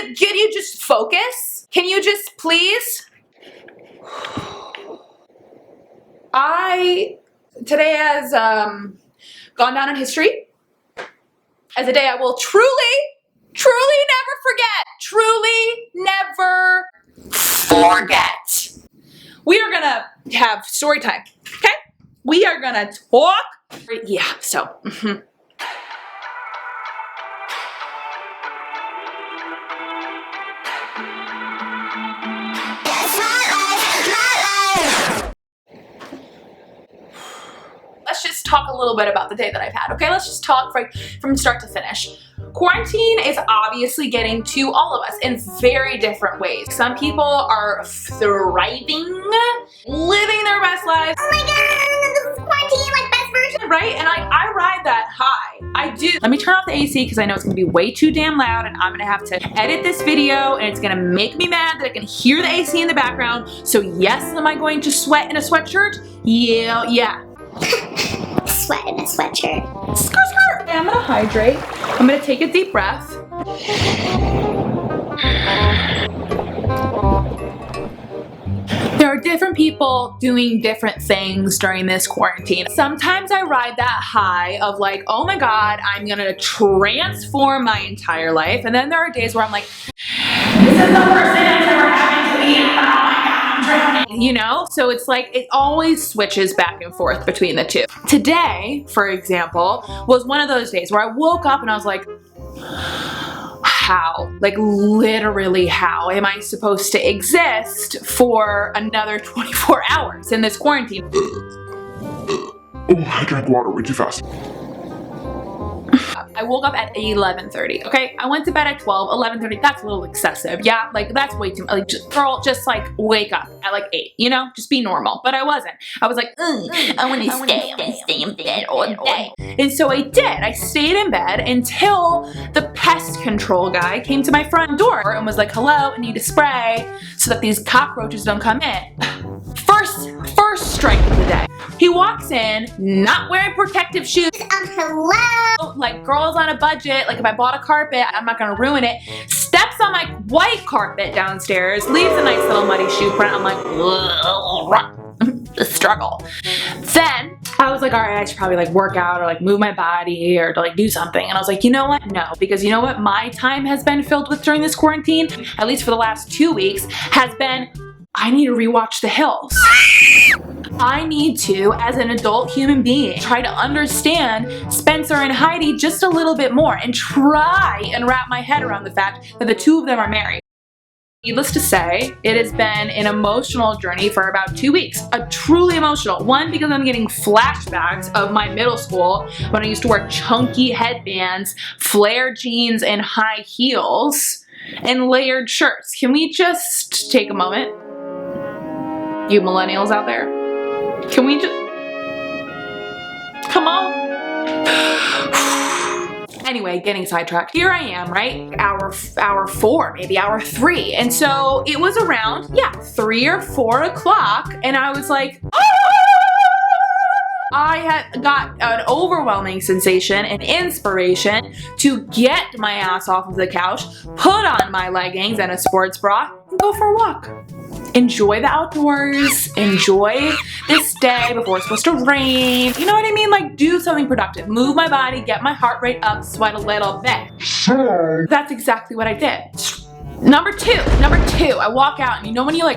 you just focus? Can you just please? Today has gone down in history as a day I will truly never forget. Truly never forget. We are gonna have story time, okay? We are gonna talk. Yeah, so. Let's just talk a little bit about the day that I've had, okay? Let's just talk from start to finish. Quarantine is obviously getting to all of us in very different ways. Some people are thriving, living their best lives. Oh my god, this is quarantine, like best version. Right? And I ride that high. I do. Let me turn off the AC because I know it's gonna be way too damn loud and I'm gonna have to edit this video and it's gonna make me mad that I can hear the AC in the background. So yes, am I going to sweat in a sweatshirt? Yeah. Sweat in a sweatshirt. Skirt. I'm gonna hydrate. I'm gonna take a deep breath. There are different people doing different things during this quarantine. Sometimes I ride that high of like, oh my god, I'm gonna transform my entire life. And then there are days where I'm like, this is the worst thing that's ever happened to me. Oh my god, I'm drowning. You know? So it's like, it always switches back and forth between the two. Today, for example, was one of those days where I woke up and I was like, how? Like literally how am I supposed to exist for another 24 hours in this quarantine? Oh, I drank water way too fast. I woke up at 11:30, okay? I went to bed at 12, 11:30, that's a little excessive, yeah? Like, that's way too much. Like, girl, just like wake up at like 8, you know? Just be normal. But I wasn't. I was like, I wanna stay in bed all day. And so I did. I stayed in bed until the pest control guy came to my front door and was like, hello, I need to spray so that these cockroaches don't come in. First strike of the day. He walks in, not wearing protective shoes. Hello? Like girls on a budget, like if I bought a carpet, I'm not gonna ruin it. Steps on my white carpet downstairs, leaves a nice little muddy shoe print. I'm like, the struggle. Then I was like, all right, I should probably like work out or like move my body or to like do something. And I was like, you know what? No, because you know what my time has been filled with during this quarantine, at least for the last 2 weeks, has been I need to rewatch The Hills. I need to, as an adult human being, try to understand Spencer and Heidi just a little bit more and try and wrap my head around the fact that the two of them are married. Needless to say, it has been an emotional journey for about 2 weeks. A truly emotional. One, because I'm getting flashbacks of my middle school when I used to wear chunky headbands, flare jeans, and high heels, and layered shirts. Can we just take a moment? You millennials out there, can we just, come on? Anyway, getting sidetracked. Here I am, right? Hour 4, maybe hour 3. And so it was around, 3 or 4 o'clock. And I was like, ah! I had got an overwhelming sensation and inspiration to get my ass off of the couch, put on my leggings and a sports bra, and go for a walk. Enjoy the outdoors, enjoy this day before it's supposed to rain. You know what I mean? Like do something productive. Move my body, get my heart rate up, sweat a little bit. That's exactly what I did. Number two, I walk out and you know when you like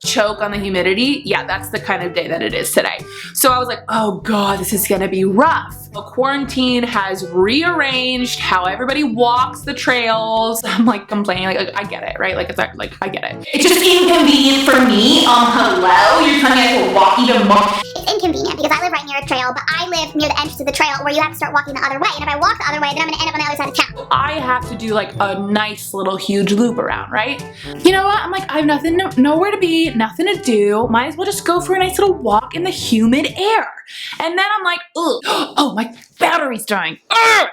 choke on the humidity? Yeah, that's the kind of day that it is today. So I was like, oh God, this is gonna be rough. The quarantine has rearranged how everybody walks the trails. I'm like complaining, like I get it, right? Like it's like I get it. It's just inconvenient for me. Hello? You're telling me I have to walk even more? It's inconvenient because I live right near a trail, but I live near the entrance of the trail where you have to start walking the other way. And if I walk the other way, then I'm gonna end up on the other side of town. I have to do like a nice little huge loop around, right? You know what? I'm like, I have nowhere to be, nothing to do. Might as well just go for a nice little walk in the humid air. And then I'm like, ugh, oh, my battery's dying. Ugh.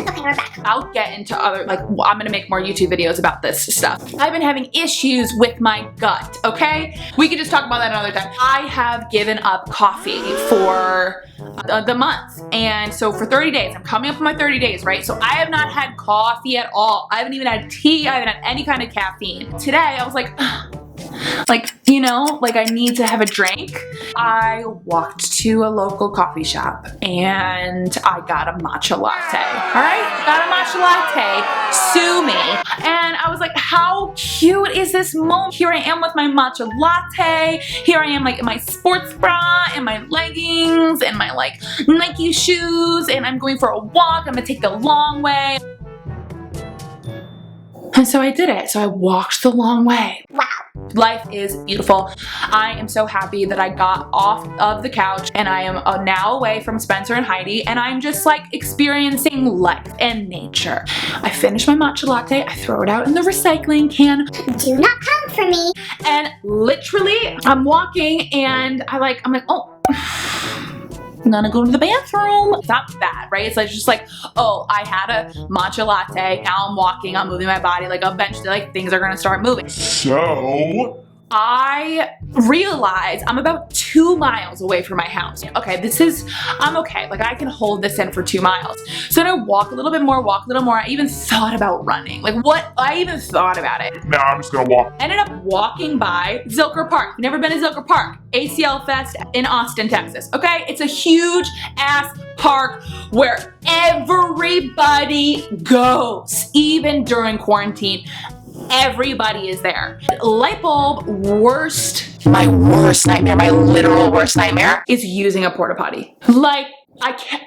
Okay, we're back. I'll get into other, like, I'm gonna make more YouTube videos about this stuff. I've been having issues with my gut, okay? We could just talk about that another time. I have given up coffee for the month. And so for 30 days, I'm coming up on my 30 days, right? So I have not had coffee at all. I haven't even had tea. I haven't had any kind of caffeine. Today, I was like, you know, like I need to have a drink. I walked to a local coffee shop and I got a matcha latte. All right, got a matcha latte, sue me. And I was like, how cute is this moment? Here I am with my matcha latte. Here I am like in my sports bra and my leggings and my like Nike shoes, and I'm going for a walk. I'm gonna take the long way. And so I did it. So I walked the long way. Wow. Life is beautiful. I am so happy that I got off of the couch and I am now away from Spencer and Heidi, and I'm just like experiencing life and nature. I finish my matcha latte, I throw it out in the recycling can. Do not come for me. And literally I'm walking and I'm like, oh, I'm gonna go to the bathroom. It's not bad, right? It's like just like, oh, I had a matcha latte. Now I'm walking, I'm moving my body. Like eventually, like things are gonna start moving. So, I realize I'm about 2 miles away from my house. Okay, I'm okay. Like I can hold this in for 2 miles. So then I walk a little bit more, I even thought about running. Like what? I even thought about it. now I'm just gonna walk. Ended up walking by Zilker Park. Never been to Zilker Park. ACL Fest in Austin, Texas. Okay, it's a huge ass park where everybody goes, even during quarantine. Everybody is there. Light bulb, my worst nightmare, my literal worst nightmare is using a porta potty. Like, I can't.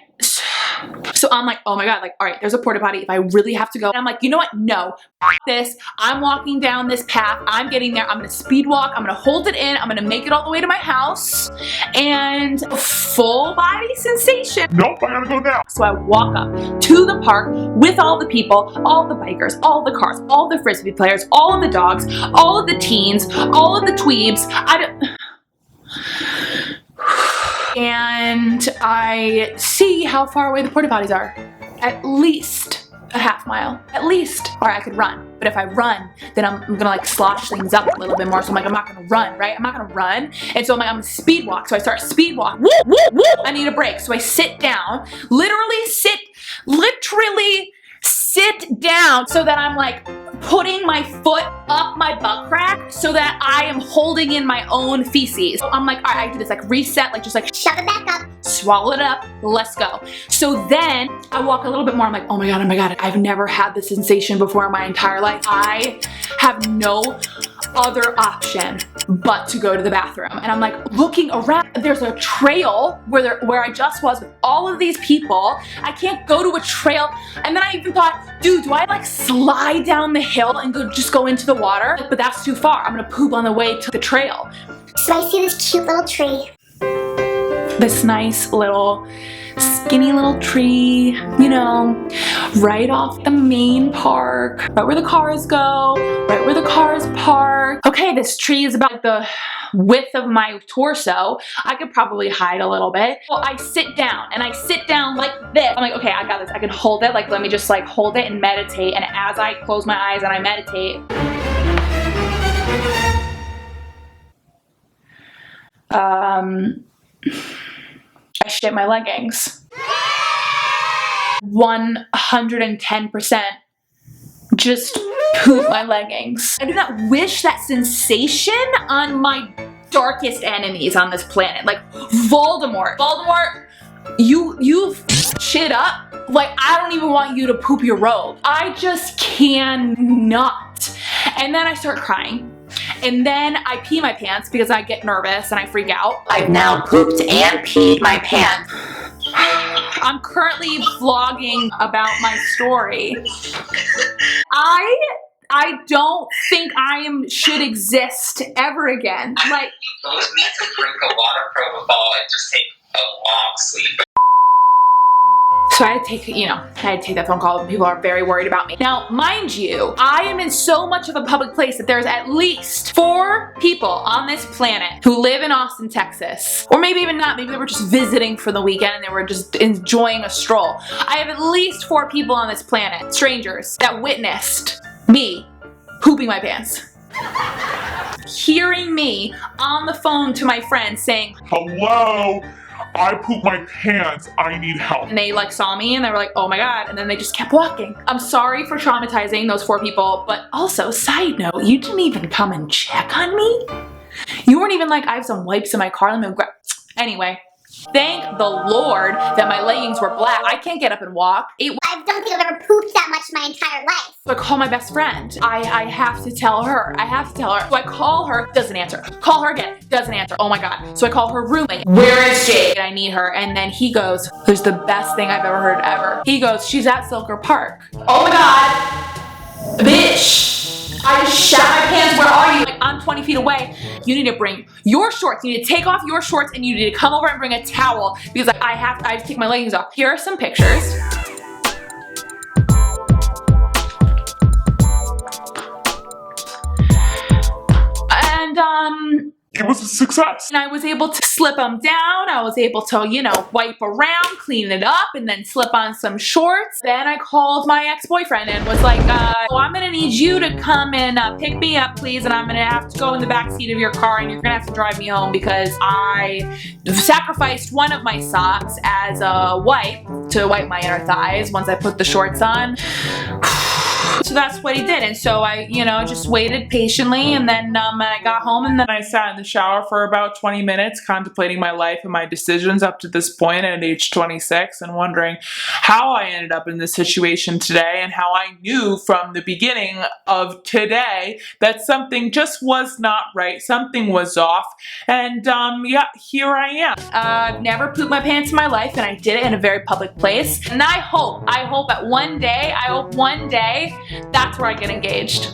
So I'm like, oh my God, like, all right, there's a porta potty if I really have to go. And I'm like, you know what? No, f this. I'm walking down this path. I'm getting there. I'm gonna speed walk. I'm gonna hold it in. I'm gonna make it all the way to my house. And full body sensation. Nope, I gotta go now. So I walk up to the park with all the people, all the bikers, all the cars, all the Frisbee players, all of the dogs, all of the teens, all of the dweebs. And I see how far away the porta potties are. At least a half mile, at least. Or I could run, but if I run, then I'm gonna like slosh things up a little bit more. So I'm like, I'm not gonna run, right? I'm not gonna run. And so I'm like, I'm gonna speed walk. So I start speed walk. Woo, woo, woo. I need a break. So I sit down, literally sit down so that I'm like putting my foot up my butt crack so that I am holding in my own feces. So I'm like, all right, I do this, like reset, like just like Shove it back up. swallow it up, let's go. So then I walk a little bit more, I'm like, oh my God, I've never had this sensation before in my entire life. I have no other option but to go to the bathroom. And I'm like looking around, there's a trail where I just was with all of these people. I can't go to a trail. And then I even thought, dude, do I like slide down the hill and just go into the water? But that's too far. I'm gonna poop on the way to the trail. So I see this cute little tree. This nice little skinny little tree, you know, right off the main park, right where the cars go, right where the cars park. Okay, this tree is about the width of my torso. I could probably hide a little bit. So I sit down, and I sit down like this. I'm like, okay, I got this. I can hold it. Like, let me just like hold it and meditate. And as I close my eyes and I meditate, I shit my leggings. 110% just poop my leggings. I do not wish that sensation on my darkest enemies on this planet. Like Voldemort. Voldemort, you shit up. Like, I don't even want you to poop your robe. I just cannot. And then I start crying. And then I pee my pants because I get nervous and I freak out. I've now pooped and peed my pants. I'm currently vlogging about my story. I don't think should exist ever again. Like, You both need to drink a lot of propofol and just take a long sleep. So I had to take, that phone call. People are very worried about me. Now, mind you, I am in so much of a public place that there's at least 4 people on this planet who live in Austin, Texas. Or maybe even not. Maybe they were just visiting for the weekend and they were just enjoying a stroll. I have at least 4 people on this planet, strangers, that witnessed me pooping my pants. Hearing me on the phone to my friend saying, Hello? I pooped my pants. I need help. and they like saw me and they were like, oh my god, and then they just kept walking. I'm sorry for traumatizing those 4 people, but also, side note, you didn't even come and check on me? You weren't even like, I have some wipes in my car, let me grab. Anyway, thank the Lord that my leggings were black. I can't get up and walk. I don't think I've ever pooped that much my entire life. So I call my best friend. I have to tell her. So I call her, doesn't answer. Call her again, doesn't answer. Oh my god. So I call her roommate. Where is Jade? I need her. And then he goes, there's the best thing I've ever heard ever. He goes, she's at Silker Park. Oh my god. Bitch. I just shat my pants. Where are you? Like, I'm 20 feet away. You need to bring your shorts. You need to take off your shorts and you need to come over and bring a towel because I have to take my leggings off. Here are some pictures. And It was a success. I was able to slip them down. I was able to, wipe around, clean it up, and then slip on some shorts. Then I called my ex-boyfriend and was like, I'm gonna need you to come and pick me up, please, and I'm gonna have to go in the back seat of your car and you're gonna have to drive me home because I sacrificed one of my socks as a wipe to wipe my inner thighs once I put the shorts on. So that's what he did, and so I, just waited patiently, and then I got home, and then I sat in the shower for about 20 minutes contemplating my life and my decisions up to this point at age 26 and wondering how I ended up in this situation today and how I knew from the beginning of today that something just was not right, something was off, and yeah, here I am. I've never pooped my pants in my life, and I did it in a very public place, and I hope that one day, that's where I get engaged.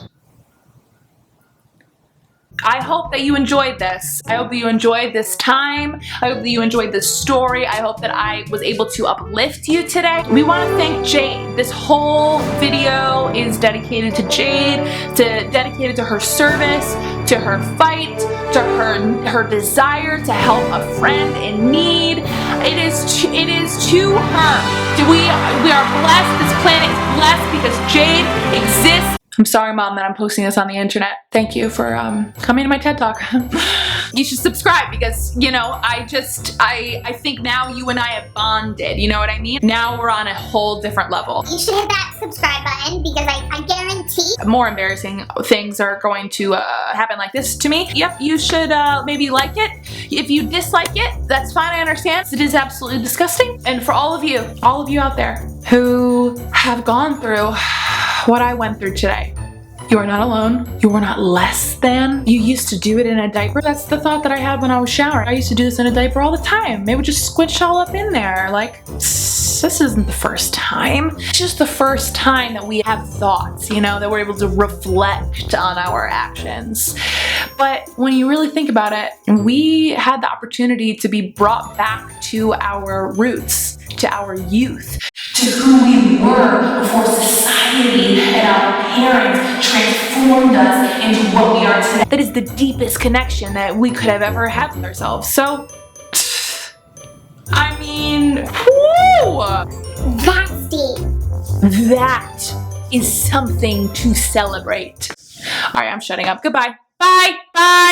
I hope that you enjoyed this. I hope that you enjoyed this time. I hope that you enjoyed this story. I hope that I was able to uplift you today. We want to thank Jade. This whole video is dedicated to Jade, dedicated to her service, to her fight, to her desire to help a friend in need. It is to her. We are blessed. This planet is blessed because Jade exists. I'm sorry, Mom, that I'm posting this on the internet. Thank you for coming to my TED Talk. You should subscribe because, I think now you and I have bonded. You know what I mean? Now we're on a whole different level. You should hit that subscribe button because I guarantee more embarrassing things are going to happen like this to me. Yep, you should maybe like it. If you dislike it, that's fine, I understand. It is absolutely disgusting. And for all of you out there who have gone through what I went through today, you are not alone. You are not less than. You used to do it in a diaper. That's the thought that I had when I was showering. I used to do this in a diaper all the time. They would just squish all up in there. Like, this isn't the first time. It's just the first time that we have thoughts, that we're able to reflect on our actions. But when you really think about it, we had the opportunity to be brought back to our roots, to our youth, to who we were before society and our parents transformed us into what we are today. That is the deepest connection that we could have ever had with ourselves. So, I mean, whoo! that's deep. That is something to celebrate. All right, I'm shutting up. Goodbye. Bye. Bye.